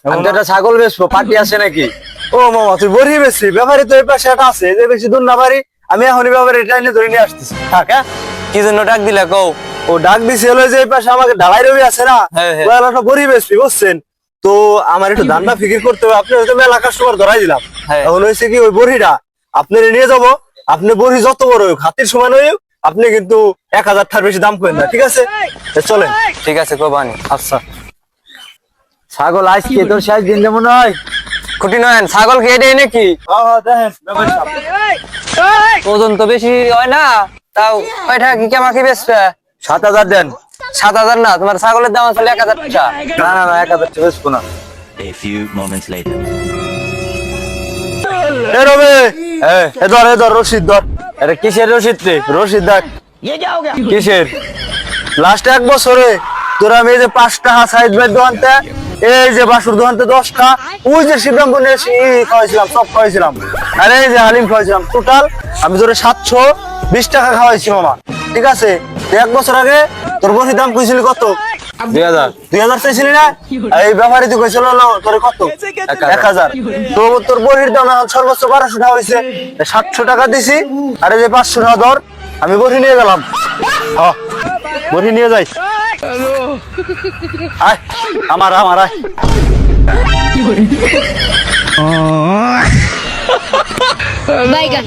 আমি তো একটা ছাগল বেচবো, পার্টি আছে নাকি? ও মামা তুই বড়ি বেশি ব্যাপারী তো এই পাশে একটা আছে, যে বেশি দূর না পারি আমি এখনই ব্যাপারে এটা এনে ধরে নিয়ে আসতেছি। থাক হ্যাঁ। কি জন্য ডাক দিলা কও? ও ডাক দিছে হলো যে এই পাশে আমাকে ঢালাই রবি আছে না, হ্যাঁ, হ্যাঁ। ও এলাকা বড়ি বেশি বুঝছেন। তো আমার একটু ধান্দা ফিকির করতে হবে, আপনি হয়তো মেলা কাস্টমার ধরাই দিলাম। হ্যাঁ। এখন হয়েছে কি ওই বড়িটা আপনি নিয়ে যাবো, আপনি বড়ি যত বড় হোক হাতির সমান হয়ে আপনি কিন্তু 1000 টাকার বেশি দাম করেন না, ঠিক আছে? চলেন। ঠিক আছে কোবানি। আচ্ছা ছাগল আজকে তোর শেষ দিন যেমন হয়। খুঁটি নয়ন ছাগল খেয়ে দেয় নাকি? দেখেন ব্যাপারী সাহেব। ওজন তো বেশি হয় না, তাও কয় টাকা কি কেমাকি বেচবে? 7000 দেন। 7000 না, তোমার ছাগলের দাম আসলে 1000 টাকা। না না না 1000 টাকা বেচবো না। A few moments later. এ রবে, হ্যাঁ, এ ধর রশিদ ধর। এটা কিসের রসিদ রে? রশিদ দেখ কিসের? লাস্ট 1 বছরে তোর আমি এই যে 5 টাকা সাইড বেড দোকানতে, এই যে বাসুর দোকানতে 10 টা, ওই যে শিবরাম বনে খাওয়াইছিলাম, সব খাওয়াইছিলাম, আর এই যে হালিম খাওয়াইছিলাম, টোটাল আমি তোর 720 টাকা খাওয়াইছি মামা, ঠিক আছে? 1 বছর আগে তোর বসির দাম কইছিলি কত? 2000। 2000 চাইছিলি না? আর এই ব্যাপারে তুই কইছিল না তোর কত? 1000। তো তোর বড়ির দাম এখন সর্বোচ্চ 1200 টাকা হইছে, 700 টাকা দিছি, আর এই যে 500 টাকা ধর, আমি বড়ি নিয়ে গেলাম। হ্যাঁ বড়ি নিয়ে যাই। আয় আমার আয়। বাইগান